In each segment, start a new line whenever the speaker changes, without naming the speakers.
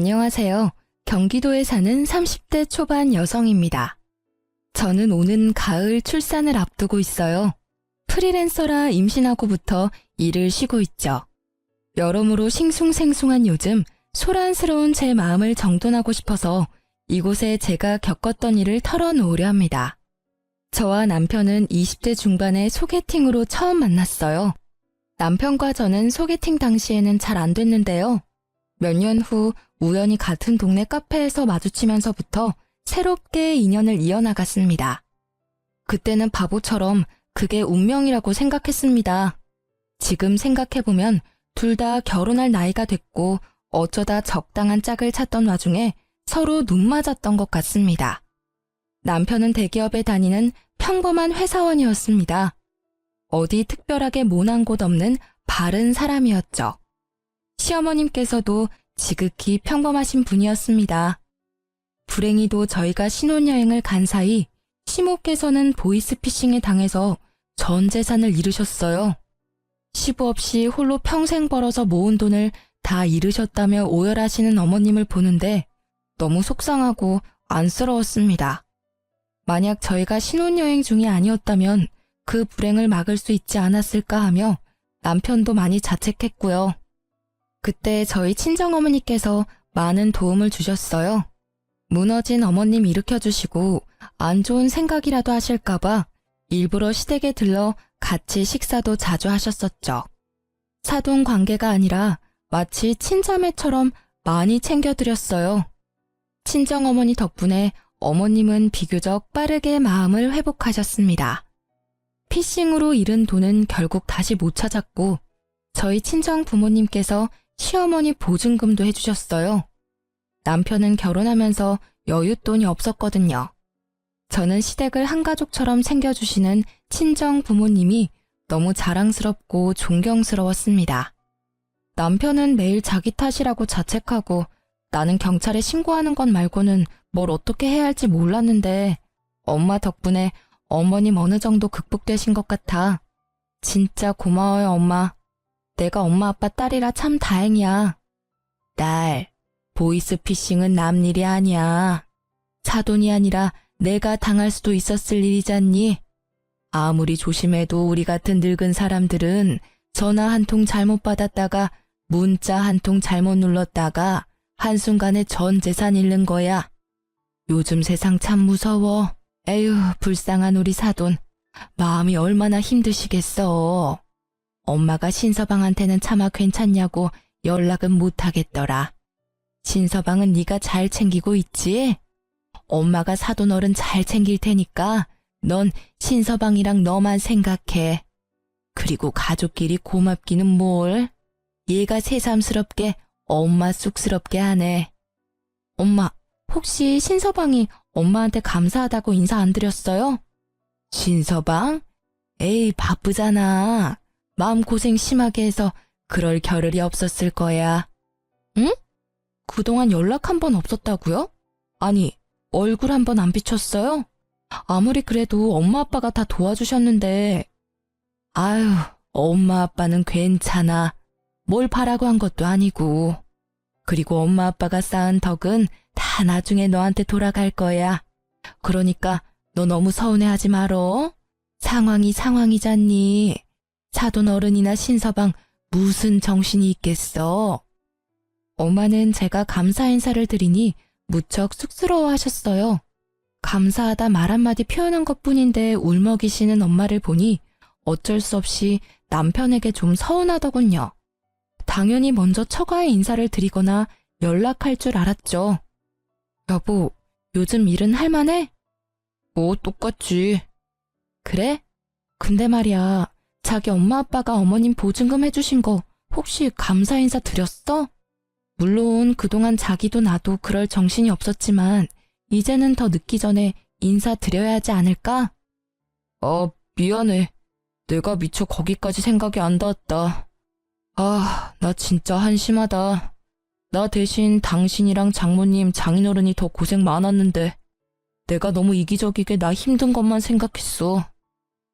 안녕하세요. 경기도에 사는 30대 초반 여성입니다. 저는 오는 가을 출산을 앞두고 있어요. 프리랜서라 임신하고부터 일을 쉬고 있죠. 여러모로 싱숭생숭한 요즘 소란스러운 제 마음을 정돈하고 싶어서 이곳에 제가 겪었던 일을 털어놓으려 합니다. 저와 남편은 20대 중반에 소개팅으로 처음 만났어요. 남편과 저는 소개팅 당시에는 잘 안 됐는데요. 몇 년 후 우연히 같은 동네 카페에서 마주치면서부터 새롭게 인연을 이어나갔습니다. 그때는 바보처럼 그게 운명이라고 생각했습니다. 지금 생각해보면 둘 다 결혼할 나이가 됐고 어쩌다 적당한 짝을 찾던 와중에 서로 눈 맞았던 것 같습니다. 남편은 대기업에 다니는 평범한 회사원이었습니다. 어디 특별하게 모난 곳 없는 바른 사람이었죠. 시어머님께서도 지극히 평범하신 분이었습니다. 불행히도 저희가 신혼여행을 간 사이 시모께서는 보이스피싱에 당해서 전 재산을 잃으셨어요. 시부 없이 홀로 평생 벌어서 모은 돈을 다 잃으셨다며 오열하시는 어머님을 보는데 너무 속상하고 안쓰러웠습니다. 만약 저희가 신혼여행 중이 아니었다면 그 불행을 막을 수 있지 않았을까 하며 남편도 많이 자책했고요. 그때 저희 친정어머니께서 많은 도움을 주셨어요. 무너진 어머님 일으켜주시고 안 좋은 생각이라도 하실까봐 일부러 시댁에 들러 같이 식사도 자주 하셨었죠. 사돈 관계가 아니라 마치 친자매처럼 많이 챙겨드렸어요. 친정어머니 덕분에 어머님은 비교적 빠르게 마음을 회복하셨습니다. 피싱으로 잃은 돈은 결국 다시 못 찾았고 저희 친정 부모님께서 시어머니 보증금도 해주셨어요. 남편은 결혼하면서 여윳돈이 없었거든요. 저는 시댁을 한 가족처럼 챙겨주시는 친정 부모님이 너무 자랑스럽고 존경스러웠습니다. 남편은 매일 자기 탓이라고 자책하고 나는 경찰에 신고하는 것 말고는 뭘 어떻게 해야 할지 몰랐는데 엄마 덕분에 어머님 어느 정도 극복되신 것 같아. 진짜 고마워요, 엄마. 내가 엄마 아빠 딸이라 참 다행이야. 딸, 보이스피싱은 남 일이 아니야. 사돈이 아니라 내가 당할 수도 있었을 일이잖니. 아무리 조심해도 우리 같은 늙은 사람들은 전화 한 통 잘못 받았다가 문자 한 통 잘못 눌렀다가 한순간에 전 재산 잃는 거야. 요즘 세상 참 무서워. 에휴, 불쌍한 우리 사돈. 마음이 얼마나 힘드시겠어. 엄마가 신서방한테는 차마 괜찮냐고 연락은 못하겠더라. 신서방은 네가 잘 챙기고 있지? 엄마가 사돈 어른 잘 챙길 테니까 넌 신서방이랑 너만 생각해. 그리고 가족끼리 고맙기는 뭘. 얘가 새삼스럽게 엄마 쑥스럽게 하네. 엄마, 혹시 신서방이 엄마한테 감사하다고 인사 안 드렸어요? 신서방? 에이, 바쁘잖아. 마음고생 심하게 해서 그럴 겨를이 없었을 거야. 응? 그동안 연락 한 번 없었다고요? 아니, 얼굴 한 번 안 비쳤어요? 아무리 그래도 엄마 아빠가 다 도와주셨는데. 아유, 엄마 아빠는 괜찮아. 뭘 바라고 한 것도 아니고. 그리고 엄마 아빠가 쌓은 덕은 다 나중에 너한테 돌아갈 거야. 그러니까 너 너무 서운해하지 말어. 상황이 상황이잖니. 사돈 어른이나 신서방 무슨 정신이 있겠어. 엄마는 제가 감사 인사를 드리니 무척 쑥스러워하셨어요. 감사하다 말 한마디 표현한 것뿐인데 울먹이시는 엄마를 보니 어쩔 수 없이 남편에게 좀 서운하더군요. 당연히 먼저 처가에 인사를 드리거나 연락할 줄 알았죠. 여보, 요즘 일은 할만해? 뭐 똑같지. 그래? 근데 말이야, 자기 엄마 아빠가 어머님 보증금 해주신 거 혹시 감사 인사 드렸어? 물론 그동안 자기도 나도 그럴 정신이 없었지만 이제는 더 늦기 전에 인사 드려야 하지 않을까? 미안해. 내가 미처 거기까지 생각이 안 닿았다. 나 진짜 한심하다. 나 대신 당신이랑 장모님, 장인어른이 더 고생 많았는데 내가 너무 이기적이게 나 힘든 것만 생각했어.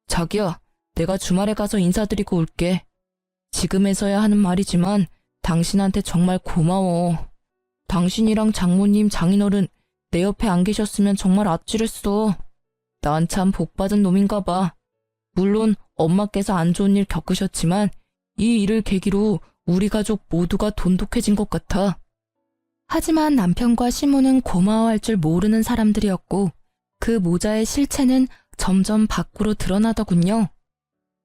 자기야, 내가 주말에 가서 인사드리고 올게. 지금에서야 하는 말이지만 당신한테 정말 고마워. 당신이랑 장모님, 장인어른 내 옆에 안 계셨으면 정말 아찔했어. 난 참 복받은 놈인가 봐. 물론 엄마께서 안 좋은 일 겪으셨지만 이 일을 계기로 우리 가족 모두가 돈독해진 것 같아. 하지만 남편과 시모는 고마워할 줄 모르는 사람들이었고 그 모자의 실체는 점점 밖으로 드러나더군요.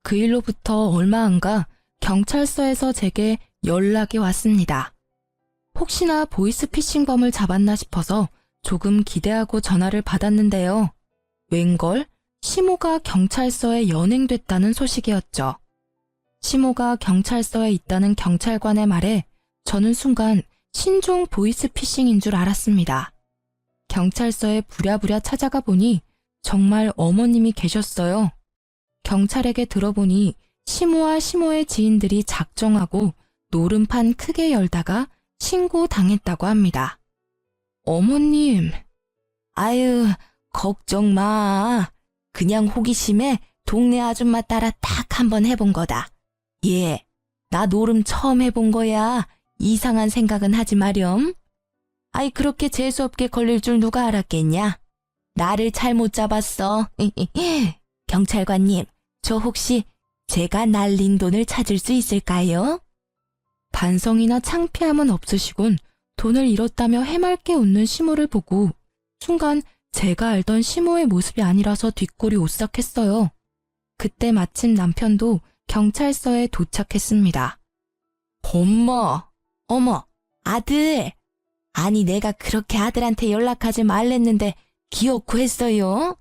그 일로부터 얼마 안 가 경찰서에서 제게 연락이 왔습니다. 혹시나 보이스피싱범을 잡았나 싶어서 조금 기대하고 전화를 받았는데요. 웬걸 시모가 경찰서에 연행됐다는 소식이었죠. 시모가 경찰서에 있다는 경찰관의 말에 저는 순간 신종 보이스피싱인 줄 알았습니다. 경찰서에 부랴부랴 찾아가 보니 정말 어머님이 계셨어요. 경찰에게 들어보니 시모와 시모의 지인들이 작정하고 노름판 크게 열다가 신고당했다고 합니다. 어머님, 아유, 걱정 마. 그냥 호기심에 동네 아줌마 따라 딱 한번 해본 거다. 예, 나 노름 처음 해본 거야. 이상한 생각은 하지 마렴. 아이, 그렇게 재수없게 걸릴 줄 누가 알았겠냐? 나를 잘못 잡았어. 경찰관님, 저 혹시 제가 날린 돈을 찾을 수 있을까요? 반성이나 창피함은 없으시곤 돈을 잃었다며 해맑게 웃는 시모를 보고 순간 제가 알던 시모의 모습이 아니라서 뒷골이 오싹했어요. 그때 마침 남편도 경찰서에 도착했습니다. 엄마, 어머, 아들. 아니 내가 그렇게 아들한테 연락하지 말랬는데 기어코 했어요.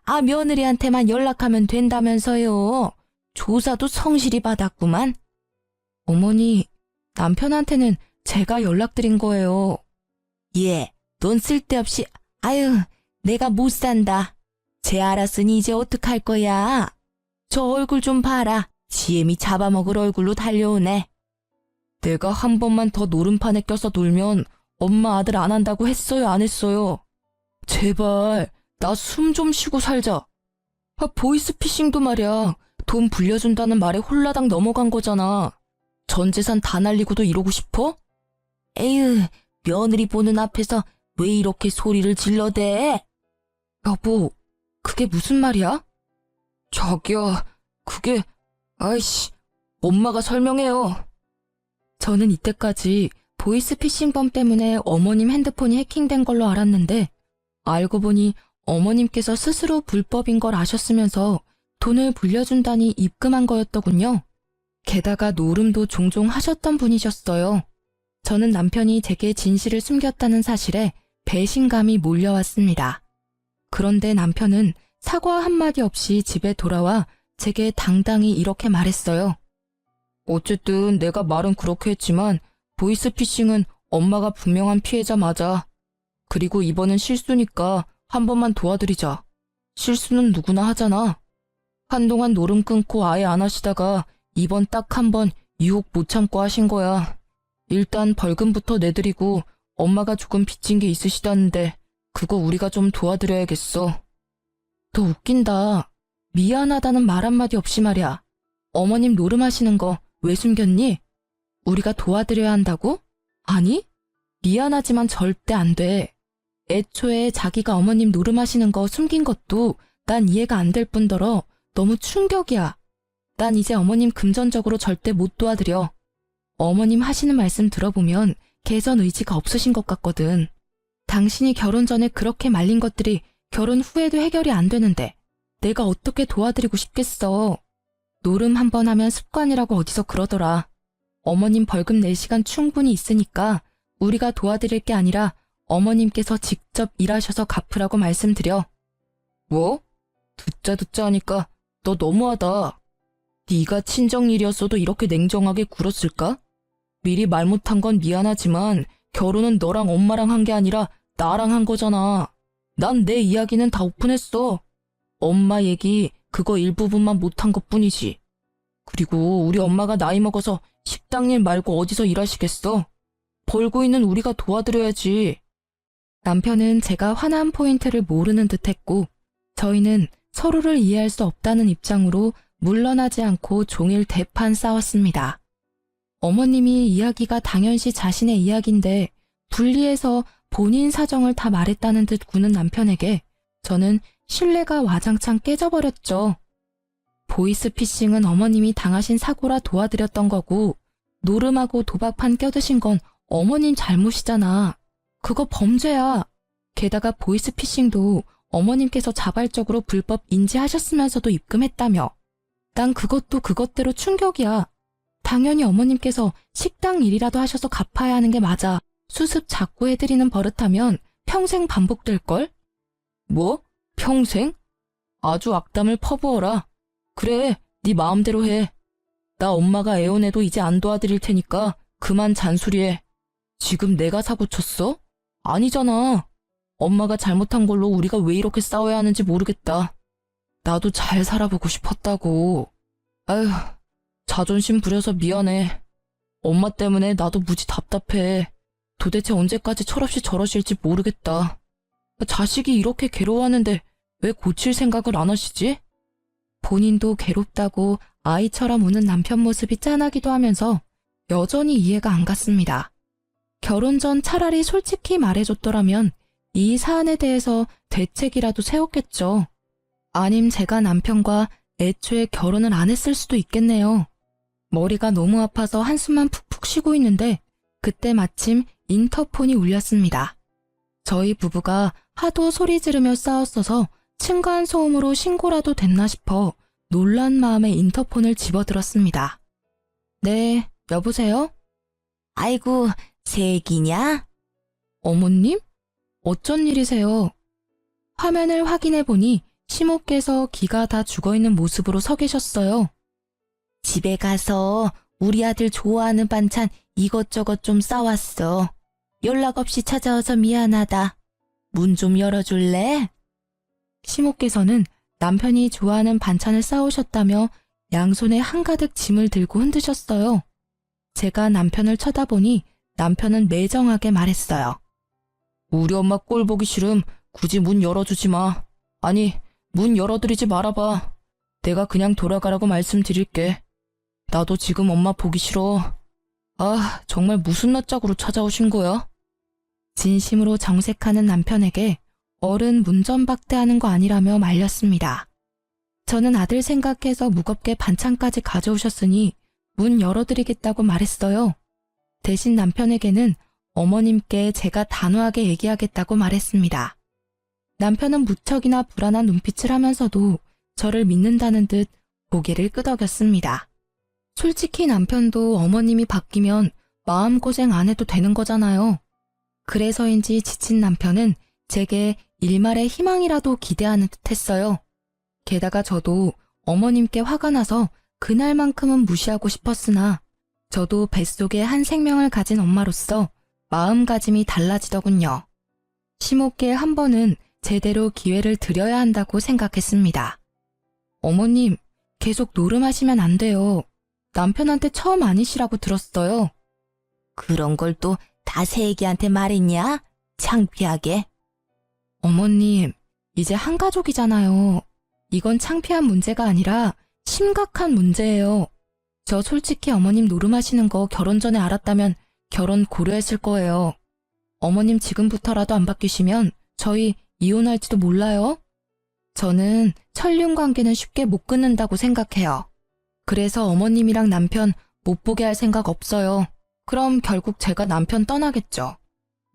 아, 며느리한테만 연락하면 된다면서요. 조사도 성실히 받았구만. 어머니, 남편한테는 제가 연락드린 거예요. 예, 돈 쓸데없이, 아유, 내가 못 산다. 쟤 알았으니 이제 어떡할 거야. 저 얼굴 좀 봐라. 지엠이 잡아먹을 얼굴로 달려오네. 내가 한 번만 더 노름판에 껴서 놀면 엄마 아들 안 한다고 했어요, 안 했어요? 제발 나 숨 좀 쉬고 살자. 아, 보이스피싱도 말이야. 돈 불려준다는 말에 홀라당 넘어간 거잖아. 전 재산 다 날리고도 이러고 싶어? 에휴, 며느리 보는 앞에서 왜 이렇게 소리를 질러대? 여보, 그게 무슨 말이야? 자기야, 그게, 아이씨, 엄마가 설명해요. 저는 이때까지 보이스피싱범 때문에 어머님 핸드폰이 해킹된 걸로 알았는데 알고 보니 어머님께서 스스로 불법인 걸 아셨으면서 돈을 불려준다니 입금한 거였더군요. 게다가 노름도 종종 하셨던 분이셨어요. 저는 남편이 제게 진실을 숨겼다는 사실에 배신감이 몰려왔습니다. 그런데 남편은 사과 한마디 없이 집에 돌아와 제게 당당히 이렇게 말했어요. 어쨌든 내가 말은 그렇게 했지만 보이스피싱은 엄마가 분명한 피해자 맞아. 그리고 이번은 실수니까 한 번만 도와드리자. 실수는 누구나 하잖아. 한동안 노름 끊고 아예 안 하시다가 이번 딱 한 번 유혹 못 참고 하신 거야. 일단 벌금부터 내드리고 엄마가 조금 빚진 게 있으시다는데 그거 우리가 좀 도와드려야겠어. 너 웃긴다. 미안하다는 말 한마디 없이 말이야. 어머님 노름하시는 거 왜 숨겼니? 우리가 도와드려야 한다고? 아니, 미안하지만 절대 안 돼. 애초에 자기가 어머님 노름하시는 거 숨긴 것도 난 이해가 안 될 뿐더러 너무 충격이야. 난 이제 어머님 금전적으로 절대 못 도와드려. 어머님 하시는 말씀 들어보면 개선 의지가 없으신 것 같거든. 당신이 결혼 전에 그렇게 말린 것들이 결혼 후에도 해결이 안 되는데 내가 어떻게 도와드리고 싶겠어. 노름 한 번 하면 습관이라고 어디서 그러더라. 어머님 벌금 낼 시간 충분히 있으니까 우리가 도와드릴 게 아니라 어머님께서 직접 일하셔서 갚으라고 말씀드려. 뭐? 듣자 하니까 너 너무하다. 네가 친정일이었어도 이렇게 냉정하게 굴었을까? 미리 말 못한 건 미안하지만 결혼은 너랑 엄마랑 한 게 아니라 나랑 한 거잖아. 난 내 이야기는 다 오픈했어. 엄마 얘기 그거 일부분만 못한 것뿐이지. 그리고 우리 엄마가 나이 먹어서 식당 일 말고 어디서 일하시겠어? 벌고 있는 우리가 도와드려야지. 남편은 제가 화난 포인트를 모르는 듯했고 저희는 서로를 이해할 수 없다는 입장으로 물러나지 않고 종일 대판 싸웠습니다. 어머님이 이야기가 당연시 자신의 이야기인데 분리해서 본인 사정을 다 말했다는 듯 구는 남편에게 저는 신뢰가 와장창 깨져버렸죠. 보이스피싱은 어머님이 당하신 사고라 도와드렸던 거고 노름하고 도박판 껴드신 건 어머님 잘못이잖아. 그거 범죄야. 게다가 보이스피싱도 어머님께서 자발적으로 불법 인지하셨으면서도 입금했다며. 난 그것도 그것대로 충격이야. 당연히 어머님께서 식당 일이라도 하셔서 갚아야 하는 게 맞아. 수습 자꾸 해드리는 버릇하면 평생 반복될걸? 뭐? 평생? 아주 악담을 퍼부어라. 그래, 네 마음대로 해. 나 엄마가 애원해도 이제 안 도와드릴 테니까 그만 잔소리해. 지금 내가 사고 쳤어? 아니잖아. 엄마가 잘못한 걸로 우리가 왜 이렇게 싸워야 하는지 모르겠다. 나도 잘 살아보고 싶었다고. 아휴, 자존심 부려서 미안해. 엄마 때문에 나도 무지 답답해. 도대체 언제까지 철없이 저러실지 모르겠다. 자식이 이렇게 괴로워하는데 왜 고칠 생각을 안 하시지? 본인도 괴롭다고 아이처럼 우는 남편 모습이 짠하기도 하면서 여전히 이해가 안 갔습니다. 결혼 전 차라리 솔직히 말해줬더라면 이 사안에 대해서 대책이라도 세웠겠죠. 아님 제가 남편과 애초에 결혼을 안 했을 수도 있겠네요. 머리가 너무 아파서 한숨만 푹푹 쉬고 있는데 그때 마침 인터폰이 울렸습니다. 저희 부부가 하도 소리 지르며 싸웠어서 층간소음으로 신고라도 됐나 싶어 놀란 마음에 인터폰을 집어들었습니다. 네, 여보세요? 아이고, 새애기냐? 어머님? 어쩐 일이세요? 화면을 확인해보니 시모께서 기가 다 죽어있는 모습으로 서 계셨어요. 집에 가서 우리 아들 좋아하는 반찬 이것저것 좀 싸왔어. 연락 없이 찾아와서 미안하다. 문 좀 열어줄래? 시모께서는 남편이 좋아하는 반찬을 싸오셨다며 양손에 한가득 짐을 들고 흔드셨어요. 제가 남편을 쳐다보니 남편은 매정하게 말했어요. 우리 엄마 꼴 보기 싫음 굳이 문 열어주지 마. 아니, 문 열어드리지 말아봐. 내가 그냥 돌아가라고 말씀드릴게. 나도 지금 엄마 보기 싫어. 아, 정말 무슨 낯짝으로 찾아오신 거야? 진심으로 정색하는 남편에게 어른 문전박대하는 거 아니라며 말렸습니다. 저는 아들 생각해서 무겁게 반찬까지 가져오셨으니 문 열어드리겠다고 말했어요. 대신 남편에게는 어머님께 제가 단호하게 얘기하겠다고 말했습니다. 남편은 무척이나 불안한 눈빛을 하면서도 저를 믿는다는 듯 고개를 끄덕였습니다. 솔직히 남편도 어머님이 바뀌면 마음고생 안 해도 되는 거잖아요. 그래서인지 지친 남편은 제게 일말의 희망이라도 기대하는 듯 했어요. 게다가 저도 어머님께 화가 나서 그날만큼은 무시하고 싶었으나 저도 뱃속에 한 생명을 가진 엄마로서 마음가짐이 달라지더군요. 시모께 한 번은 제대로 기회를 드려야 한다고 생각했습니다. 어머님, 계속 노름하시면 안 돼요. 남편한테 처음 아니시라고 들었어요. 그런 걸 또 다 새애기한테 말했냐? 창피하게. 어머님, 이제 한 가족이잖아요. 이건 창피한 문제가 아니라 심각한 문제예요. 저 솔직히 어머님 노름하시는 거 결혼 전에 알았다면 결혼 고려했을 거예요. 어머님 지금부터라도 안 바뀌시면 저희 이혼할지도 몰라요. 저는 천륜 관계는 쉽게 못 끊는다고 생각해요. 그래서 어머님이랑 남편 못 보게 할 생각 없어요. 그럼 결국 제가 남편 떠나겠죠.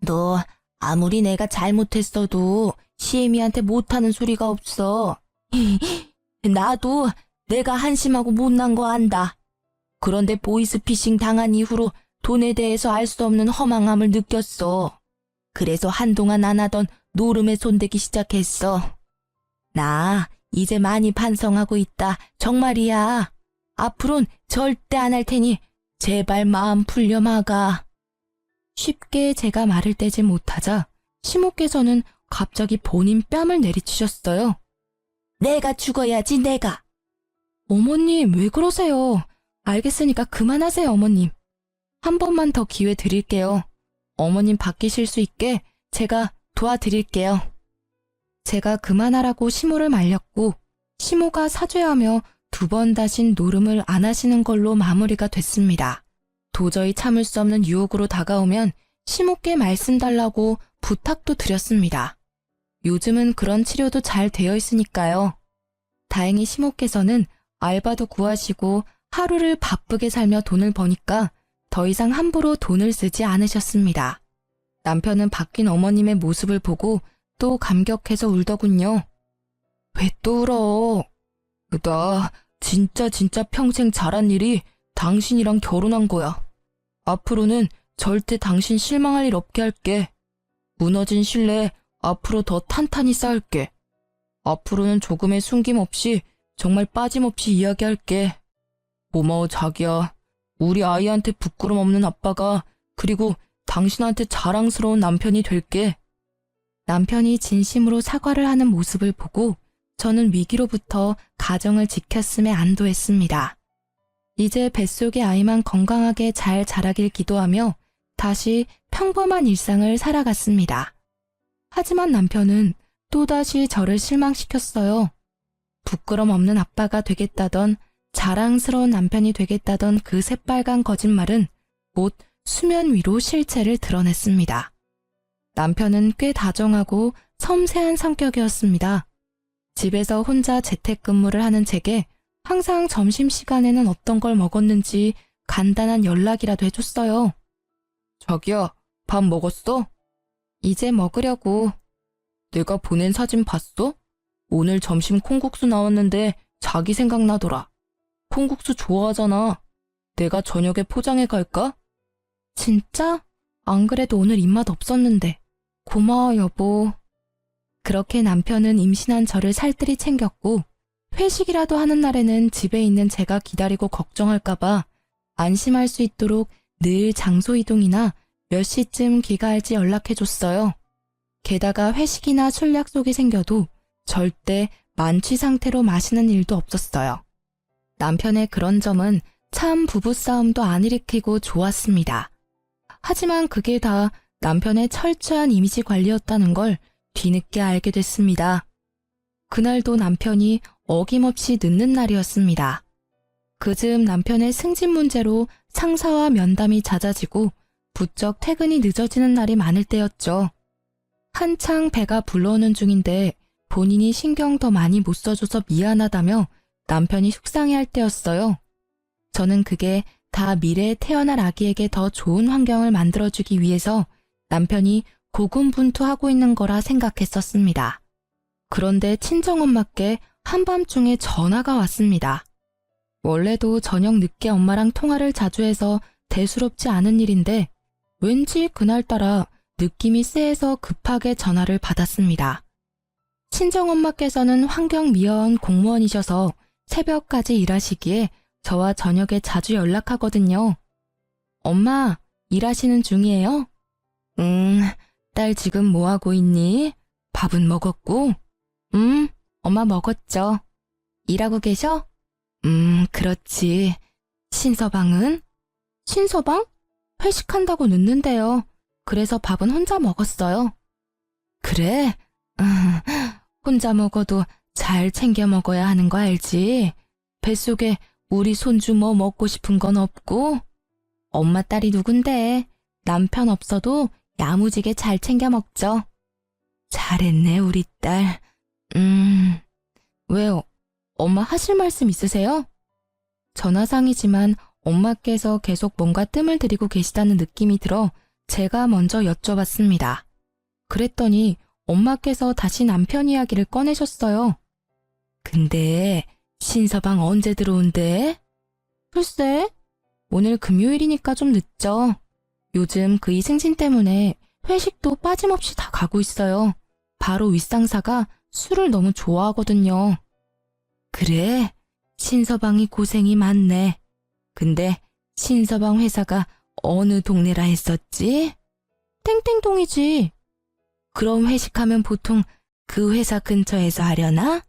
너 아무리 내가 잘못했어도 시애미한테 못하는 소리가 없어. 나도 내가 한심하고 못난 거 안다. 그런데 보이스피싱 당한 이후로 돈에 대해서 알 수 없는 허망함을 느꼈어. 그래서 한동안 안 하던 노름에 손대기 시작했어. 나 이제 많이 반성하고 있다. 정말이야. 앞으론 절대 안 할 테니 제발 마음 풀려 마가. 쉽게 제가 말을 떼지 못하자 시모께서는 갑자기 본인 뺨을 내리치셨어요. 내가 죽어야지 내가. 어머님 왜 그러세요? 알겠으니까 그만하세요 어머님. 한 번만 더 기회 드릴게요. 어머님 바뀌실 수 있게 제가 도와드릴게요. 제가 그만하라고 시모를 말렸고 시모가 사죄하며 2번 다신 노름을 안 하시는 걸로 마무리가 됐습니다. 도저히 참을 수 없는 유혹으로 다가오면 시모께 말씀 달라고 부탁도 드렸습니다. 요즘은 그런 치료도 잘 되어 있으니까요. 다행히 시모께서는 알바도 구하시고 하루를 바쁘게 살며 돈을 버니까 더 이상 함부로 돈을 쓰지 않으셨습니다. 남편은 바뀐 어머님의 모습을 보고 또 감격해서 울더군요. 왜 또 울어? 나 진짜 평생 잘한 일이 당신이랑 결혼한 거야. 앞으로는 절대 당신 실망할 일 없게 할게. 무너진 신뢰 앞으로 더 탄탄히 쌓을게. 앞으로는 조금의 숨김 없이 정말 빠짐없이 이야기할게. 고마워 자기야. 우리 아이한테 부끄럼 없는 아빠가 그리고 당신한테 자랑스러운 남편이 될게. 남편이 진심으로 사과를 하는 모습을 보고 저는 위기로부터 가정을 지켰음에 안도했습니다. 이제 뱃속의 아이만 건강하게 잘 자라길 기도하며 다시 평범한 일상을 살아갔습니다. 하지만 남편은 또다시 저를 실망시켰어요. 부끄럼 없는 아빠가 되겠다던 자랑스러운 남편이 되겠다던 그 새빨간 거짓말은 곧 수면 위로 실체를 드러냈습니다. 남편은 꽤 다정하고 섬세한 성격이었습니다. 집에서 혼자 재택근무를 하는 제게 항상 점심시간에는 어떤 걸 먹었는지 간단한 연락이라도 해줬어요. 자기야, 밥 먹었어? 이제 먹으려고. 내가 보낸 사진 봤어? 오늘 점심 콩국수 나왔는데 자기 생각나더라. 콩국수 좋아하잖아. 내가 저녁에 포장해 갈까? 진짜? 안 그래도 오늘 입맛 없었는데. 고마워 여보. 그렇게 남편은 임신한 저를 살뜰히 챙겼고 회식이라도 하는 날에는 집에 있는 제가 기다리고 걱정할까봐 안심할 수 있도록 늘 장소 이동이나 몇 시쯤 귀가할지 연락해줬어요. 게다가 회식이나 술 약속이 생겨도 절대 만취 상태로 마시는 일도 없었어요. 남편의 그런 점은 참 부부싸움도 안 일으키고 좋았습니다. 하지만 그게 다 남편의 철저한 이미지 관리였다는 걸 뒤늦게 알게 됐습니다. 그날도 남편이 어김없이 늦는 날이었습니다. 그즈음 남편의 승진 문제로 상사와 면담이 잦아지고 부쩍 퇴근이 늦어지는 날이 많을 때였죠. 한창 배가 불러오는 중인데 본인이 신경 더 많이 못 써줘서 미안하다며 남편이 속상해할 때였어요. 저는 그게 다 미래에 태어날 아기에게 더 좋은 환경을 만들어주기 위해서 남편이 고군분투하고 있는 거라 생각했었습니다. 그런데 친정엄마께 한밤중에 전화가 왔습니다. 원래도 저녁 늦게 엄마랑 통화를 자주 해서 대수롭지 않은 일인데 왠지 그날따라 느낌이 쎄해서 급하게 전화를 받았습니다. 친정엄마께서는 환경미화원 공무원이셔서 새벽까지 일하시기에 저와 저녁에 자주 연락하거든요. 엄마, 일하시는 중이에요? 딸 지금 뭐하고 있니? 밥은 먹었고? 엄마 먹었죠. 일하고 계셔? 그렇지. 신서방은? 신서방? 회식한다고 늦는데요. 그래서 밥은 혼자 먹었어요. 그래? 혼자 먹어도 잘 챙겨 먹어야 하는 거 알지? 뱃속에 우리 손주 뭐 먹고 싶은 건 없고? 엄마 딸이 누군데? 남편 없어도 야무지게 잘 챙겨 먹죠. 잘했네, 우리 딸. 왜요? 엄마 하실 말씀 있으세요? 전화상이지만 엄마께서 계속 뭔가 뜸을 들이고 계시다는 느낌이 들어 제가 먼저 여쭤봤습니다. 그랬더니 엄마께서 다시 남편 이야기를 꺼내셨어요. 근데 신서방 언제 들어온대? 글쎄, 오늘 금요일이니까 좀 늦죠. 요즘 그이 승진 때문에 회식도 빠짐없이 다 가고 있어요. 바로 윗상사가 술을 너무 좋아하거든요. 그래, 신서방이 고생이 많네. 근데 신서방 회사가 어느 동네라 했었지? 땡땡동이지. 그럼 회식하면 보통 그 회사 근처에서 하려나?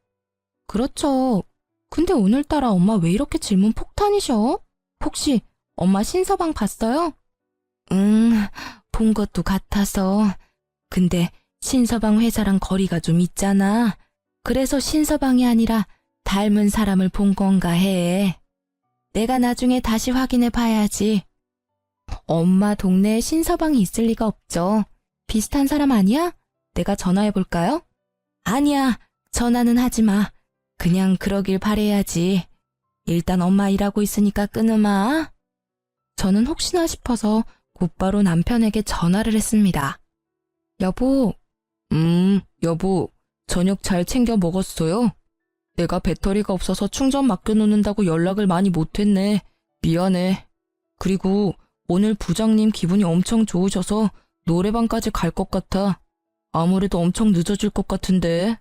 그렇죠. 근데 오늘따라 엄마 왜 이렇게 질문 폭탄이셔? 혹시 엄마 신서방 봤어요? 본 것도 같아서. 근데 신서방 회사랑 거리가 좀 있잖아. 그래서 신서방이 아니라 닮은 사람을 본 건가 해. 내가 나중에 다시 확인해 봐야지. 엄마 동네에 신서방이 있을 리가 없죠. 비슷한 사람 아니야? 내가 전화해볼까요? 아니야, 전화는 하지 마. 그냥 그러길 바래야지. 일단 엄마 일하고 있으니까 끊으마. 저는 혹시나 싶어서 곧바로 남편에게 전화를 했습니다. 여보. 여보, 저녁 잘 챙겨 먹었어요? 내가 배터리가 없어서 충전 맡겨놓는다고 연락을 많이 못했네. 미안해. 그리고 오늘 부장님 기분이 엄청 좋으셔서 노래방까지 갈 것 같아. 아무래도 엄청 늦어질 것 같은데.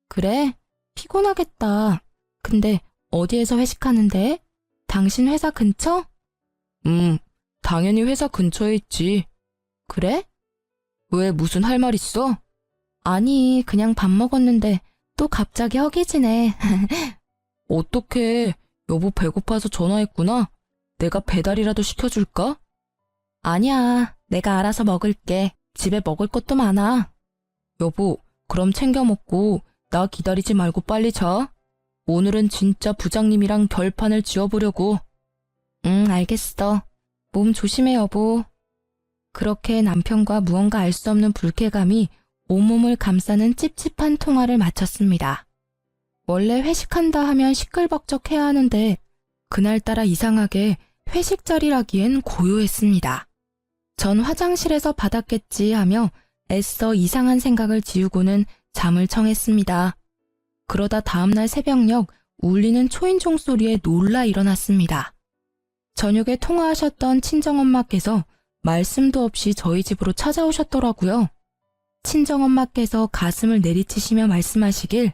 그래? 피곤하겠다. 근데 어디에서 회식하는데? 당신 회사 근처? 당연히 회사 근처에 있지. 그래? 왜 무슨 할 말 있어? 아니, 그냥 밥 먹었는데 또 갑자기 허기지네. 어떡해. 여보 배고파서 전화했구나. 내가 배달이라도 시켜줄까? 아니야, 내가 알아서 먹을게. 집에 먹을 것도 많아. 여보, 그럼 챙겨 먹고 나 기다리지 말고 빨리 자. 오늘은 진짜 부장님이랑 별판을 지어보려고. 알겠어. 몸 조심해, 여보. 그렇게 남편과 무언가 알 수 없는 불쾌감이 온몸을 감싸는 찝찝한 통화를 마쳤습니다. 원래 회식한다 하면 시끌벅적해야 하는데 그날따라 이상하게 회식 자리라기엔 고요했습니다. 전 화장실에서 받았겠지 하며 애써 이상한 생각을 지우고는 잠을 청했습니다. 그러다 다음날 새벽녘 울리는 초인종 소리에 놀라 일어났습니다. 저녁에 통화하셨던 친정엄마께서 말씀도 없이 저희 집으로 찾아오셨더라고요. 친정엄마께서 가슴을 내리치시며 말씀하시길,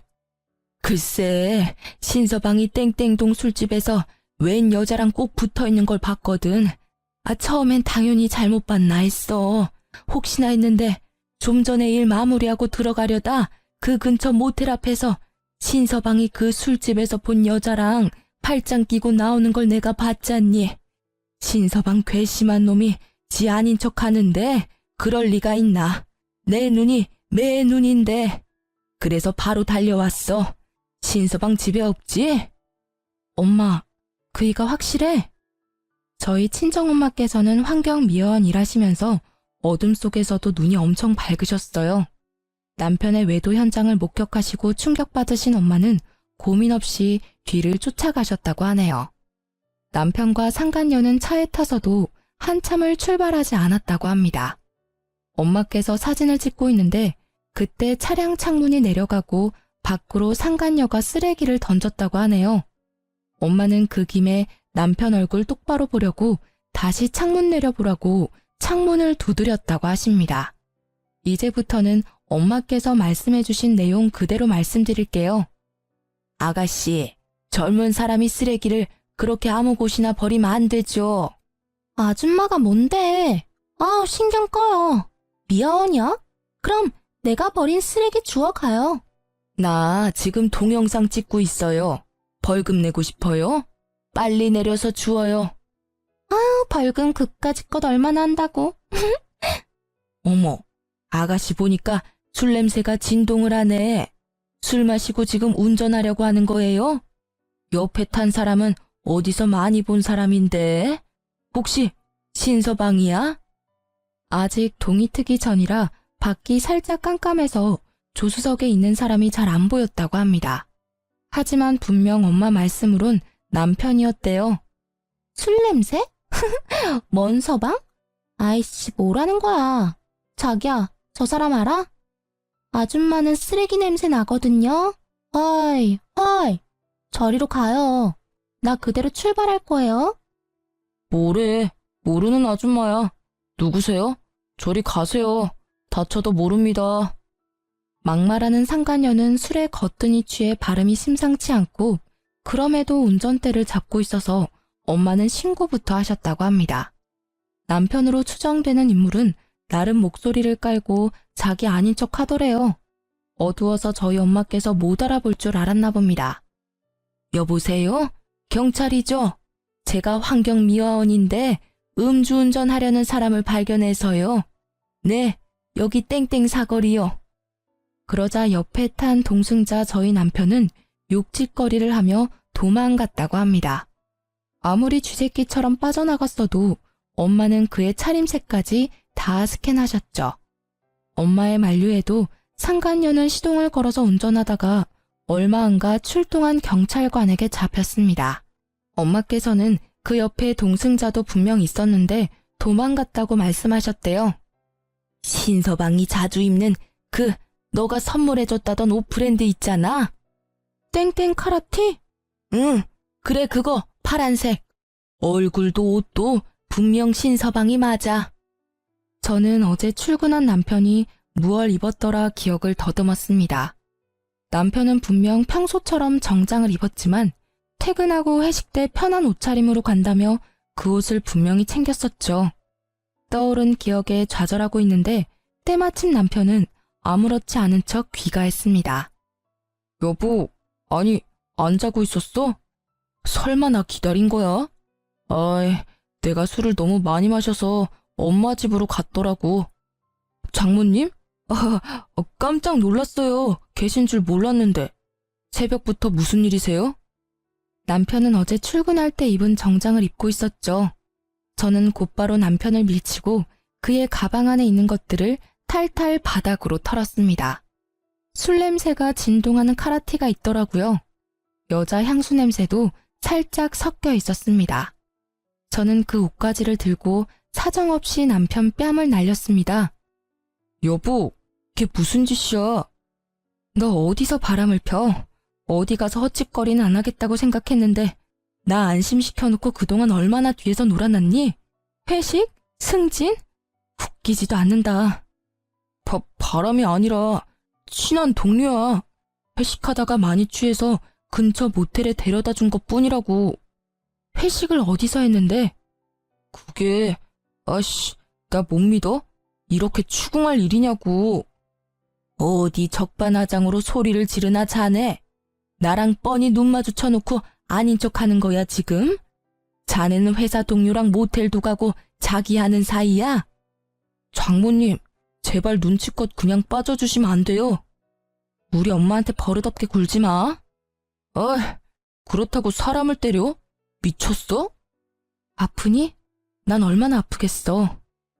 글쎄, 신서방이 땡땡동 술집에서 웬 여자랑 꼭 붙어있는 걸 봤거든. 처음엔 당연히 잘못 봤나 했어. 혹시나 했는데 좀 전에 일 마무리하고 들어가려다 그 근처 모텔 앞에서 신서방이 그 술집에서 본 여자랑 팔짱 끼고 나오는 걸 내가 봤잖니. 신서방 괘씸한 놈이 지 아닌 척 하는데 그럴 리가 있나. 내 눈이 매 눈인데. 그래서 바로 달려왔어. 신서방 집에 없지? 엄마, 그이가 확실해? 저희 친정엄마께서는 환경미화원 일하시면서 어둠 속에서도 눈이 엄청 밝으셨어요. 남편의 외도 현장을 목격하시고 충격받으신 엄마는 고민 없이 뒤를 쫓아가셨다고 하네요. 남편과 상간녀는 차에 타서도 한참을 출발하지 않았다고 합니다. 엄마께서 사진을 찍고 있는데 그때 차량 창문이 내려가고 밖으로 상간녀가 쓰레기를 던졌다고 하네요. 엄마는 그 김에 남편 얼굴 똑바로 보려고 다시 창문 내려보라고 창문을 두드렸다고 하십니다. 이제부터는 엄마께서 말씀해주신 내용 그대로 말씀드릴게요. 아가씨, 젊은 사람이 쓰레기를 그렇게 아무 곳이나 버리면 안 되죠. 아줌마가 뭔데? 신경 꺼요. 미아원이야? 그럼 내가 버린 쓰레기 주워가요. 나 지금 동영상 찍고 있어요. 벌금 내고 싶어요? 빨리 내려서 주워요. 벌금 그까짓 것 얼마나 한다고? 어머, 아가씨 보니까 술 냄새가 진동을 하네. 술 마시고 지금 운전하려고 하는 거예요? 옆에 탄 사람은 어디서 많이 본 사람인데? 혹시 신서방이야? 아직 동이 트기 전이라 밖이 살짝 깜깜해서 조수석에 있는 사람이 잘 안 보였다고 합니다. 하지만 분명 엄마 말씀으론 남편이었대요. 술 냄새? 뭔 서방? 아이씨, 뭐라는 거야. 자기야, 저 사람 알아? 아줌마는 쓰레기 냄새 나거든요. 어이, 저리로 가요. 나 그대로 출발할 거예요. 뭐래, 모르는 아줌마야. 누구세요? 저리 가세요. 다쳐도 모릅니다. 막말하는 상간녀는 술에 거뜬히 취해 발음이 심상치 않고 그럼에도 운전대를 잡고 있어서 엄마는 신고부터 하셨다고 합니다. 남편으로 추정되는 인물은 나름 목소리를 깔고 자기 아닌 척 하더래요. 어두워서 저희 엄마께서 못 알아볼 줄 알았나 봅니다. 여보세요? 경찰이죠? 제가 환경미화원인데 음주운전 하려는 사람을 발견해서요. 네, 여기 땡땡 사거리요. 그러자 옆에 탄 동승자 저희 남편은 욕짓거리를 하며 도망갔다고 합니다. 아무리 쥐새끼처럼 빠져나갔어도 엄마는 그의 차림새까지 다 스캔하셨죠. 엄마의 만류에도 상간녀는 시동을 걸어서 운전하다가 얼마 안가 출동한 경찰관에게 잡혔습니다. 엄마께서는 그 옆에 동승자도 분명 있었는데 도망갔다고 말씀하셨대요. 신서방이 자주 입는 너가 선물해줬다던 옷 브랜드 있잖아. 땡땡 카라티? 응, 그래 그거 파란색. 얼굴도 옷도 분명 신서방이 맞아. 저는 어제 출근한 남편이 무얼 입었더라 기억을 더듬었습니다. 남편은 분명 평소처럼 정장을 입었지만 퇴근하고 회식 때 편한 옷차림으로 간다며 그 옷을 분명히 챙겼었죠. 떠오른 기억에 좌절하고 있는데 때마침 남편은 아무렇지 않은 척 귀가했습니다. 여보, 아니 안 자고 있었어? 설마 나 기다린 거야? 아이, 내가 술을 너무 많이 마셔서 엄마 집으로 갔더라고. 장모님? 깜짝 놀랐어요. 계신 줄 몰랐는데. 새벽부터 무슨 일이세요? 남편은 어제 출근할 때 입은 정장을 입고 있었죠. 저는 곧바로 남편을 밀치고 그의 가방 안에 있는 것들을 탈탈 바닥으로 털었습니다. 술 냄새가 진동하는 카라티가 있더라고요. 여자 향수 냄새도 살짝 섞여 있었습니다. 저는 그 옷가지를 들고 사정없이 남편 뺨을 날렸습니다. 여보, 그게 무슨 짓이야? 너 어디서 바람을 펴? 어디 가서 헛짓거리는 안 하겠다고 생각했는데 나 안심시켜놓고 그동안 얼마나 뒤에서 놀아놨니? 회식? 승진? 웃기지도 않는다. 바람이 아니라 친한 동료야. 회식하다가 많이 취해서 근처 모텔에 데려다 준 것뿐이라고. 회식을 어디서 했는데? 그게 나 못 믿어? 이렇게 추궁할 일이냐고. 어디 적반하장으로 소리를 지르나 자네. 나랑 뻔히 눈 마주쳐놓고 아닌 척하는 거야 지금? 자네는 회사 동료랑 모텔도 가고 자기 하는 사이야? 장모님, 제발 눈치껏 그냥 빠져주시면 안 돼요. 우리 엄마한테 버릇없게 굴지 마. 그렇다고 사람을 때려? 미쳤어? 아프니? 난 얼마나 아프겠어.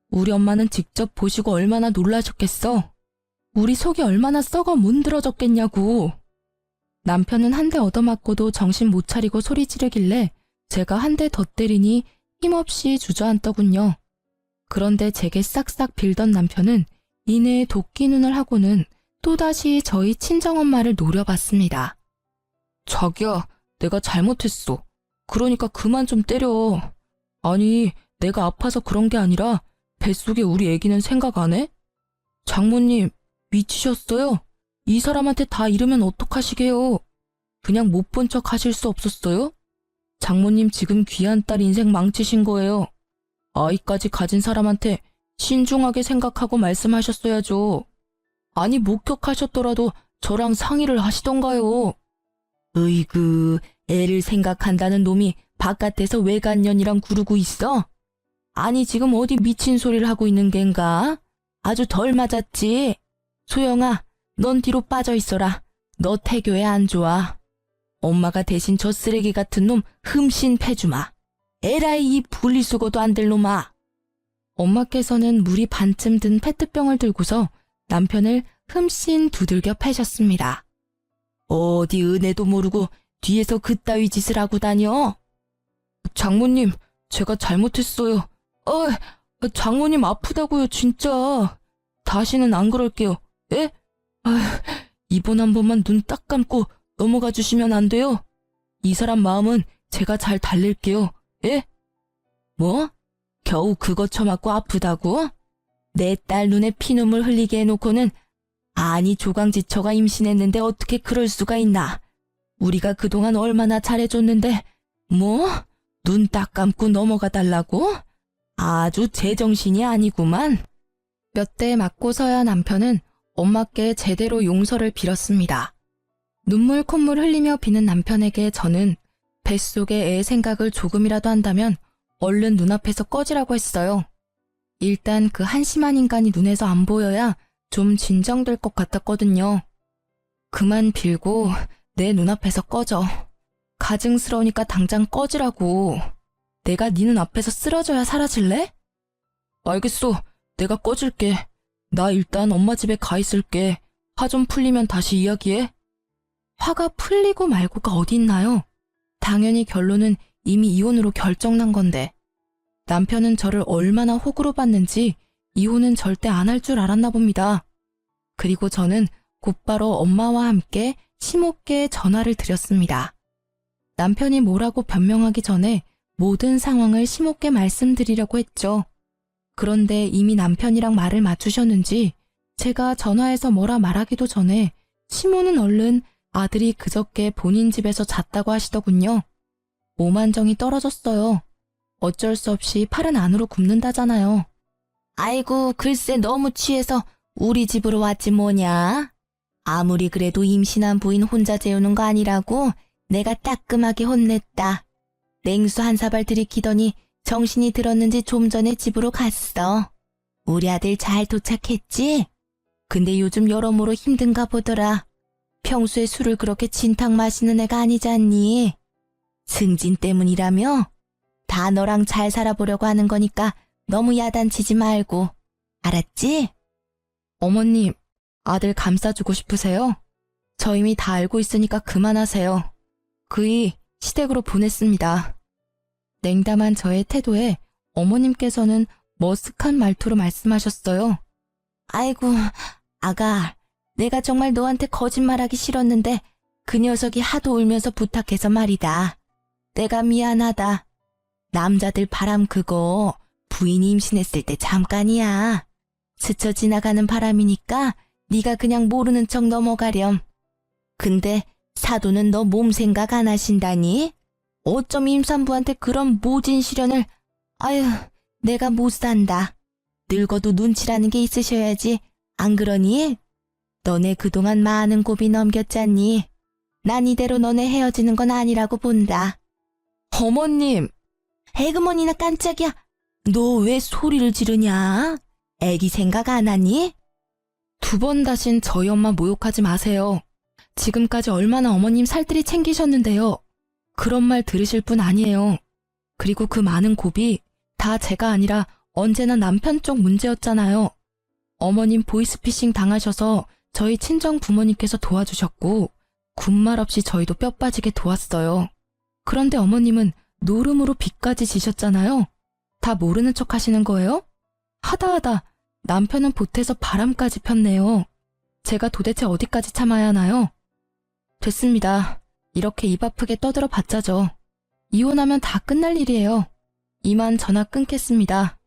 우리 엄마는 직접 보시고 얼마나 놀라셨겠어. 우리 속이 얼마나 썩어 문드러졌겠냐고. 남편은 한 대 얻어맞고도 정신 못 차리고 소리 지르길래 제가 한 대 더 때리니 힘없이 주저앉더군요. 그런데 제게 싹싹 빌던 남편은 이내에 도끼 눈을 하고는 또다시 저희 친정엄마를 노려봤습니다. 자기야, 내가 잘못했어. 그러니까 그만 좀 때려. 아니, 내가 아파서 그런 게 아니라 뱃속에 우리 애기는 생각 안 해? 장모님, 미치셨어요? 이 사람한테 다 이러면 어떡하시게요? 그냥 못 본 척 하실 수 없었어요? 장모님 지금 귀한 딸 인생 망치신 거예요. 아이까지 가진 사람한테 신중하게 생각하고 말씀하셨어야죠. 아니 목격하셨더라도 저랑 상의를 하시던가요. 으이그, 애를 생각한다는 놈이 바깥에서 외간년이랑 구르고 있어? 아니 지금 어디 미친 소리를 하고 있는 겐가? 아주 덜 맞았지? 소영아, 넌 뒤로 빠져 있어라. 너 태교에 안 좋아. 엄마가 대신 저 쓰레기 같은 놈 흠씬 패주마. 에라이 이 분리수거도 안 될 놈아. 엄마께서는 물이 반쯤 든 페트병을 들고서 남편을 흠씬 두들겨 패셨습니다. 어디 은혜도 모르고 뒤에서 그따위 짓을 하고 다녀? 장모님, 제가 잘못했어요. 장모님 아프다고요, 진짜. 다시는 안 그럴게요. 예? 이번 한 번만 눈 딱 감고 넘어가 주시면 안 돼요? 이 사람 마음은 제가 잘 달랠게요. 예? 뭐? 겨우 그거 처맞고 아프다고? 내 딸 눈에 피눈물 흘리게 해놓고는 아니 조강지처가 임신했는데 어떻게 그럴 수가 있나? 우리가 그동안 얼마나 잘해줬는데 뭐? 눈 딱 감고 넘어가 달라고? 아주 제정신이 아니구만. 몇 대 맞고서야 남편은 엄마께 제대로 용서를 빌었습니다. 눈물 콧물 흘리며 비는 남편에게 저는 뱃속에 애 생각을 조금이라도 한다면 얼른 눈앞에서 꺼지라고 했어요. 일단 그 한심한 인간이 눈에서 안 보여야 좀 진정될 것 같았거든요. 그만 빌고 내 눈앞에서 꺼져. 가증스러우니까 당장 꺼지라고. 내가 네 눈 앞에서 쓰러져야 사라질래? 알겠어. 내가 꺼질게. 나 일단 엄마 집에 가 있을게. 화 좀 풀리면 다시 이야기해. 화가 풀리고 말고가 어디 있나요? 당연히 결론은 이미 이혼으로 결정난 건데. 남편은 저를 얼마나 호구로 봤는지 이혼은 절대 안 할 줄 알았나 봅니다. 그리고 저는 곧바로 엄마와 함께 심호께 전화를 드렸습니다. 남편이 뭐라고 변명하기 전에 모든 상황을 심호께 말씀드리려고 했죠. 그런데 이미 남편이랑 말을 맞추셨는지 제가 전화해서 뭐라 말하기도 전에 시모는 얼른 아들이 그저께 본인 집에서 잤다고 하시더군요. 오만정이 떨어졌어요. 어쩔 수 없이 팔은 안으로 굽는다잖아요. 아이고, 글쎄 너무 취해서 우리 집으로 왔지 뭐냐. 아무리 그래도 임신한 부인 혼자 재우는 거 아니라고 내가 따끔하게 혼냈다. 냉수 한 사발 들이키더니 정신이 들었는지 좀 전에 집으로 갔어. 우리 아들 잘 도착했지? 근데 요즘 여러모로 힘든가 보더라. 평소에 술을 그렇게 진탕 마시는 애가 아니잖니. 승진 때문이라며? 다 너랑 잘 살아보려고 하는 거니까 너무 야단치지 말고. 알았지? 어머님, 아들 감싸주고 싶으세요? 저 이미 다 알고 있으니까 그만하세요. 그이 시댁으로 보냈습니다. 냉담한 저의 태도에 어머님께서는 머쓱한 말투로 말씀하셨어요. 아이고, 아가, 내가 정말 너한테 거짓말하기 싫었는데 그 녀석이 하도 울면서 부탁해서 말이다. 내가 미안하다. 남자들 바람 그거 부인이 임신했을 때 잠깐이야. 스쳐 지나가는 바람이니까 네가 그냥 모르는 척 넘어가렴. 근데 사돈은 너 몸 생각 안 하신다니? 어쩜 임산부한테 그런 모진 시련을. 아유, 내가 못 산다. 늙어도 눈치라는 게 있으셔야지. 안 그러니? 너네 그동안 많은 고비 넘겼잖니. 난 이대로 너네 헤어지는 건 아니라고 본다. 어머님! 에그머니나 깜짝이야. 너 왜 소리를 지르냐? 애기 생각 안 하니? 2번 다신 저희 엄마 모욕하지 마세요. 지금까지 얼마나 어머님 살뜰히 챙기셨는데요. 그런 말 들으실 분 아니에요. 그리고 그 많은 고비 다 제가 아니라 언제나 남편 쪽 문제였잖아요. 어머님 보이스피싱 당하셔서 저희 친정 부모님께서 도와주셨고 군말 없이 저희도 뼈 빠지게 도왔어요. 그런데 어머님은 노름으로 빚까지 지셨잖아요. 다 모르는 척 하시는 거예요? 하다하다 남편은 보태서 바람까지 폈네요. 제가 도대체 어디까지 참아야 하나요? 됐습니다. 이렇게 입 아프게 떠들어 봤자죠. 이혼하면 다 끝날 일이에요. 이만 전화 끊겠습니다.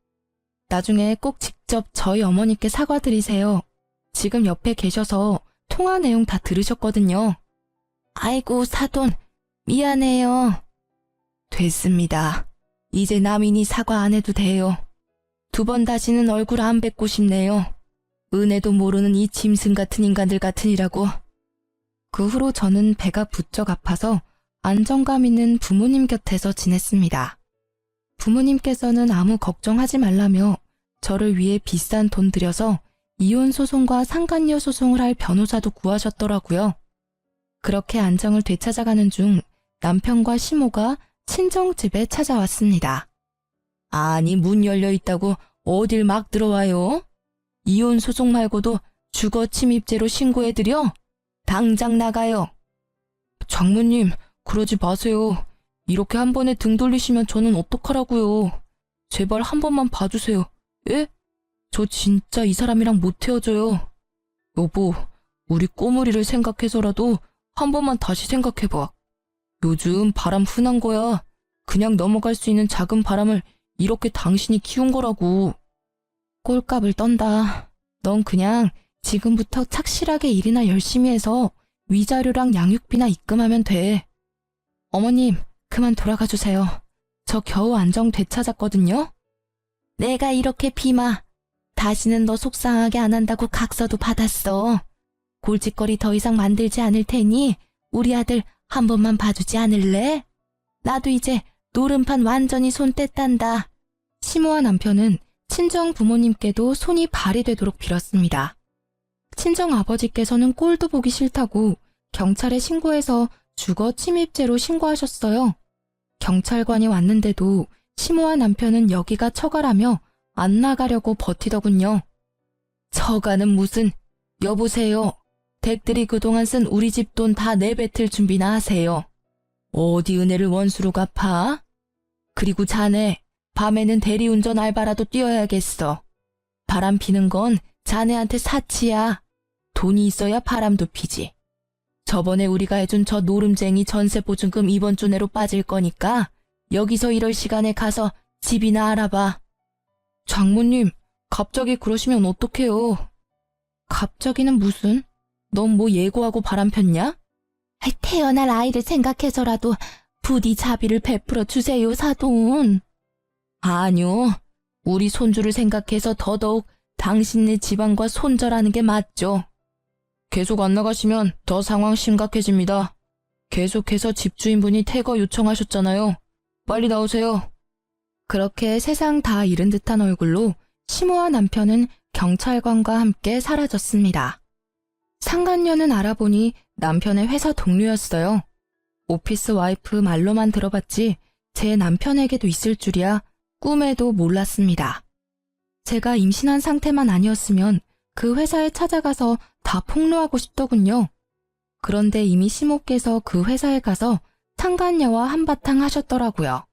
나중에 꼭 직접 저희 어머니께 사과드리세요. 지금 옆에 계셔서 통화 내용 다 들으셨거든요. 아이고 사돈, 미안해요. 됐습니다. 이제 남인이 사과 안 해도 돼요. 2번 다시는 얼굴 안 뵙고 싶네요. 은혜도 모르는 이 짐승 같은 인간들 같으니라고. 그 후로 저는 배가 부쩍 아파서 안정감 있는 부모님 곁에서 지냈습니다. 부모님께서는 아무 걱정하지 말라며 저를 위해 비싼 돈 들여서 이혼 소송과 상간녀 소송을 할 변호사도 구하셨더라고요. 그렇게 안정을 되찾아가는 중 남편과 시모가 친정집에 찾아왔습니다. 아니, 문 열려 있다고 어딜 막 들어와요? 이혼 소송 말고도 주거 침입죄로 신고해드려? 당장 나가요. 장모님, 그러지 마세요. 이렇게 한 번에 등 돌리시면 저는 어떡하라고요. 제발 한 번만 봐주세요. 예? 저 진짜 이 사람이랑 못 헤어져요. 여보, 우리 꼬물이를 생각해서라도 한 번만 다시 생각해봐. 요즘 바람 흔한 거야. 그냥 넘어갈 수 있는 작은 바람을 이렇게 당신이 키운 거라고. 꼴값을 떤다. 넌 그냥 지금부터 착실하게 일이나 열심히 해서 위자료랑 양육비나 입금하면 돼. 어머님, 그만 돌아가 주세요. 저 겨우 안정 되찾았거든요. 내가 이렇게 비마. 다시는 너 속상하게 안 한다고 각서도 받았어. 골칫거리 더 이상 만들지 않을 테니 우리 아들 한 번만 봐주지 않을래? 나도 이제 노름판 완전히 손 뗐단다. 시모와 남편은 친정 부모님께도 손이 발이 되도록 빌었습니다. 친정 아버지께서는 꼴도 보기 싫다고 경찰에 신고해서 주거 침입죄로 신고하셨어요. 경찰관이 왔는데도 시모와 남편은 여기가 처가라며 안 나가려고 버티더군요. 처가는 무슨, 여보세요. 댁들이 그동안 쓴 우리 집 돈 다 내뱉을 준비나 하세요. 어디 은혜를 원수로 갚아? 그리고 자네, 밤에는 대리운전 알바라도 뛰어야겠어. 바람 피는 건 자네한테 사치야. 돈이 있어야 바람도 피지. 저번에 우리가 해준 저 노름쟁이 전세보증금 이번 주 내로 빠질 거니까 여기서 이럴 시간에 가서 집이나 알아봐. 장모님, 갑자기 그러시면 어떡해요? 갑자기는 무슨? 넌 뭐 예고하고 바람 폈냐? 태어날 아이를 생각해서라도 부디 자비를 베풀어 주세요, 사돈. 아니요. 우리 손주를 생각해서 더더욱 당신네 집안과 손절하는 게 맞죠. 계속 안 나가시면 더 상황 심각해집니다. 계속해서 집주인분이 퇴거 요청하셨잖아요. 빨리 나오세요. 그렇게 세상 다 잃은 듯한 얼굴로 시모와 남편은 경찰관과 함께 사라졌습니다. 상간녀는 알아보니 남편의 회사 동료였어요. 오피스 와이프 말로만 들어봤지 제 남편에게도 있을 줄이야 꿈에도 몰랐습니다. 제가 임신한 상태만 아니었으면 그 회사에 찾아가서 다 폭로하고 싶더군요. 그런데 이미 시모께서 그 회사에 가서 상간녀와 한바탕 하셨더라고요.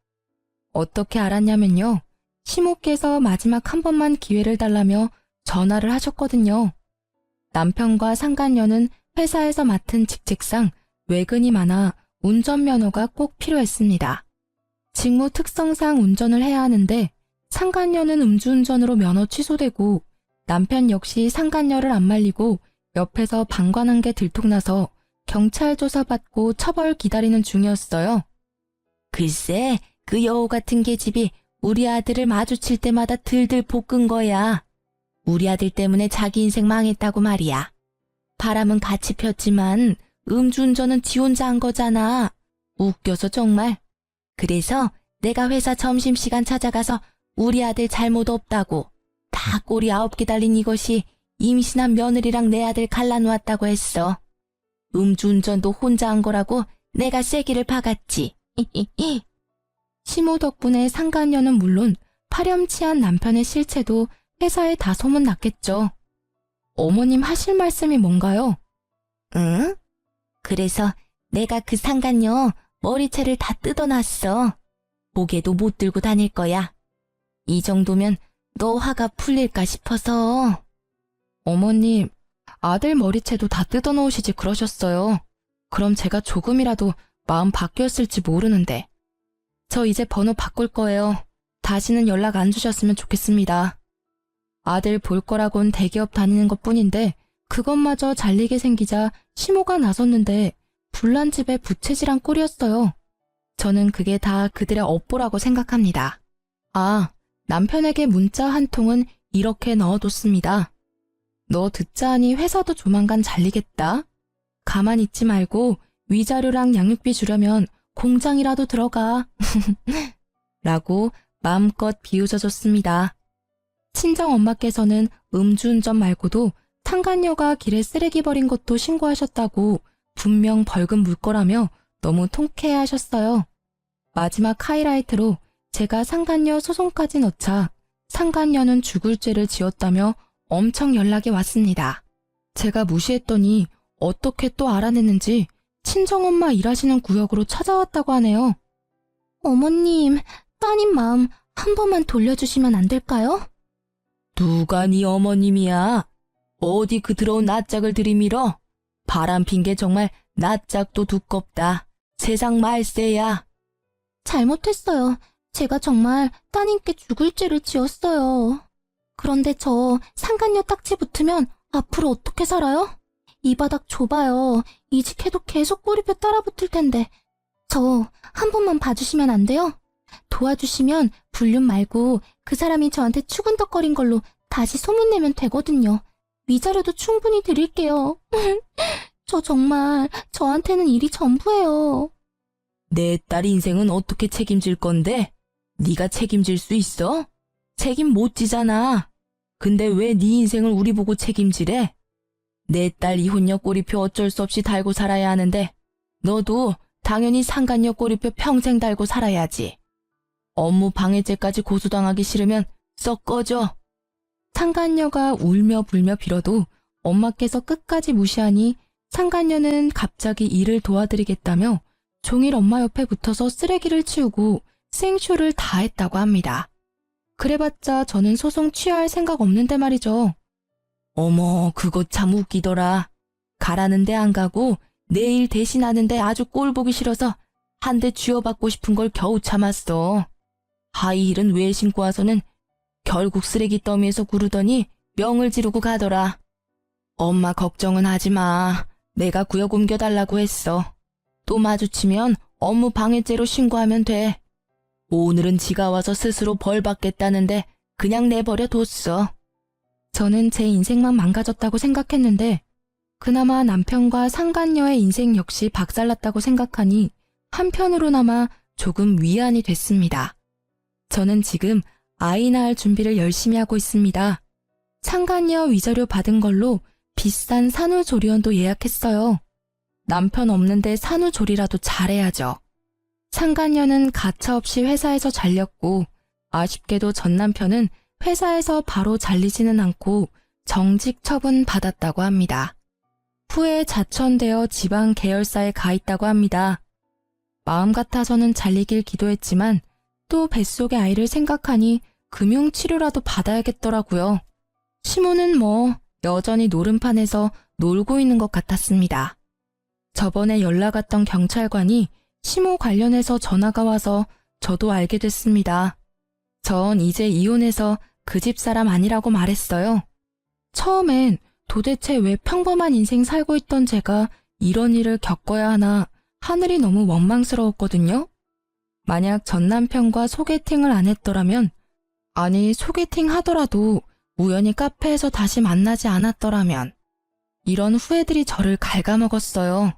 어떻게 알았냐면요. 시모께서 마지막 한 번만 기회를 달라며 전화를 하셨거든요. 남편과 상간녀는 회사에서 맡은 직책상 외근이 많아 운전면허가 꼭 필요했습니다. 직무 특성상 운전을 해야 하는데 상간녀는 음주운전으로 면허 취소되고 남편 역시 상간녀를 안 말리고 옆에서 방관한 게 들통나서 경찰 조사받고 처벌 기다리는 중이었어요. 글쎄, 그 여우 같은 계집이 우리 아들을 마주칠 때마다 들들 볶은 거야. 우리 아들 때문에 자기 인생 망했다고 말이야. 바람은 같이 폈지만 음주운전은 지 혼자 한 거잖아. 웃겨서 정말. 그래서 내가 회사 점심시간 찾아가서 우리 아들 잘못 없다고 다 꼬리 9개 달린 이것이 임신한 며느리랑 내 아들 갈라놓았다고 했어. 음주운전도 혼자 한 거라고 내가 쐐기를 박았지. 시모 덕분에 상간녀는 물론 파렴치한 남편의 실체도 회사에 다 소문났겠죠. 어머님 하실 말씀이 뭔가요? 응? 그래서 내가 그 상간녀 머리채를 다 뜯어놨어. 목에도 못 들고 다닐 거야. 이 정도면 너 화가 풀릴까 싶어서. 어머님, 아들 머리채도 다 뜯어놓으시지 그러셨어요. 그럼 제가 조금이라도 마음 바뀌었을지 모르는데. 저 이제 번호 바꿀 거예요. 다시는 연락 안 주셨으면 좋겠습니다. 아들 볼 거라곤 대기업 다니는 것뿐인데 그것마저 잘리게 생기자 시모가 나섰는데 불난 집에 부채질한 꼴이었어요. 저는 그게 다 그들의 업보라고 생각합니다. 아, 남편에게 문자 한 통은 이렇게 넣어뒀습니다. 너 듣자 하니 회사도 조만간 잘리겠다. 가만히 있지 말고 위자료랑 양육비 주려면 공장이라도 들어가. 라고 마음껏 비웃어줬습니다. 친정엄마께서는 음주운전 말고도 상간녀가 길에 쓰레기 버린 것도 신고하셨다고 분명 벌금 물 거라며 너무 통쾌해하셨어요. 마지막 하이라이트로 제가 상간녀 소송까지 넣자 상간녀는 죽을 죄를 지었다며 엄청 연락이 왔습니다. 제가 무시했더니 어떻게 또 알아냈는지 친정엄마 일하시는 구역으로 찾아왔다고 하네요. 어머님, 따님 마음 한 번만 돌려주시면 안 될까요? 누가 네 어머님이야? 어디 그 더러운 낯짝을 들이밀어? 바람핀 게 정말 낯짝도 두껍다. 세상 말세야. 잘못했어요. 제가 정말 따님께 죽을 죄를 지었어요. 그런데 저 상간녀 딱지 붙으면 앞으로 어떻게 살아요? 이 바닥 좁아요. 이직해도 계속 꼬리표 따라붙을 텐데. 저 한 번만 봐주시면 안 돼요? 도와주시면 불륜 말고 그 사람이 저한테 추근덕거린 걸로 다시 소문내면 되거든요. 위자료도 충분히 드릴게요. 저 정말 저한테는 일이 전부예요. 내 딸 인생은 어떻게 책임질 건데? 네가 책임질 수 있어? 책임 못 지잖아. 근데 왜 네 인생을 우리 보고 책임지래? 내 딸 이혼녀 꼬리표 어쩔 수 없이 달고 살아야 하는데 너도 당연히 상간녀 꼬리표 평생 달고 살아야지. 업무 방해죄까지 고소당하기 싫으면 썩 꺼져. 상간녀가 울며 불며 빌어도 엄마께서 끝까지 무시하니 상간녀는 갑자기 일을 도와드리겠다며 종일 엄마 옆에 붙어서 쓰레기를 치우고 생쇼를 다 했다고 합니다. 그래봤자 저는 소송 취하할 생각 없는데 말이죠. 어머, 그거 참 웃기더라. 가라는데 안 가고 내일 대신하는데 아주 꼴 보기 싫어서 한 대 쥐어받고 싶은 걸 겨우 참았어. 하이힐은 왜 신고 와서는 결국 쓰레기 더미에서 구르더니 명을 지르고 가더라. 엄마 걱정은 하지 마. 내가 구역 옮겨달라고 했어. 또 마주치면 업무 방해죄로 신고하면 돼. 오늘은 지가 와서 스스로 벌 받겠다는데 그냥 내버려 뒀어. 저는 제 인생만 망가졌다고 생각했는데 그나마 남편과 상간녀의 인생 역시 박살났다고 생각하니 한편으로나마 조금 위안이 됐습니다. 저는 지금 아이 낳을 준비를 열심히 하고 있습니다. 상간녀 위자료 받은 걸로 비싼 산후조리원도 예약했어요. 남편 없는데 산후조리라도 잘해야죠. 상간녀는 가차없이 회사에서 잘렸고 아쉽게도 전 남편은 회사에서 바로 잘리지는 않고 정직 처분 받았다고 합니다. 후에 자천되어 지방 계열사에 가 있다고 합니다. 마음 같아서는 잘리길 기도했지만 또 뱃속의 아이를 생각하니 금융치료라도 받아야겠더라고요. 시모는 뭐 여전히 노름판에서 놀고 있는 것 같았습니다. 저번에 연락 왔던 경찰관이 시모 관련해서 전화가 와서 저도 알게 됐습니다. 전 이제 이혼해서 그 집 사람 아니라고 말했어요. 처음엔 도대체 왜 평범한 인생 살고 있던 제가 이런 일을 겪어야 하나 하늘이 너무 원망스러웠거든요. 만약 전 남편과 소개팅을 안 했더라면, 아니 소개팅 하더라도 우연히 카페에서 다시 만나지 않았더라면 이런 후회들이 저를 갉아먹었어요.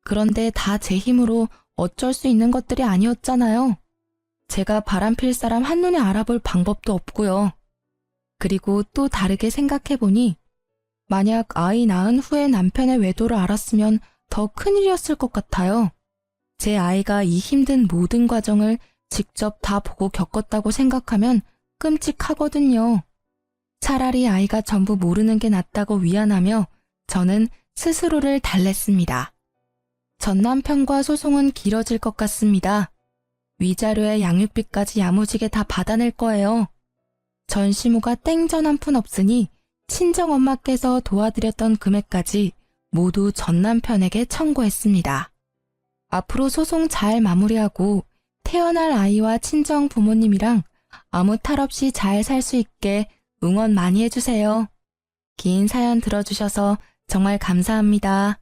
그런데 다 제 힘으로 어쩔 수 있는 것들이 아니었잖아요. 제가 바람필 사람 한눈에 알아볼 방법도 없고요. 그리고 또 다르게 생각해보니 만약 아이 낳은 후에 남편의 외도를 알았으면 더 큰일이었을 것 같아요. 제 아이가 이 힘든 모든 과정을 직접 다 보고 겪었다고 생각하면 끔찍하거든요. 차라리 아이가 전부 모르는 게 낫다고 위안하며 저는 스스로를 달랬습니다. 전 남편과 소송은 길어질 것 같습니다. 위자료에 양육비까지 야무지게 다 받아낼 거예요. 전 시모가 땡전 한 푼 없으니 친정엄마께서 도와드렸던 금액까지 모두 전 남편에게 청구했습니다. 앞으로 소송 잘 마무리하고 태어날 아이와 친정 부모님이랑 아무 탈 없이 잘 살 수 있게 응원 많이 해주세요. 긴 사연 들어주셔서 정말 감사합니다.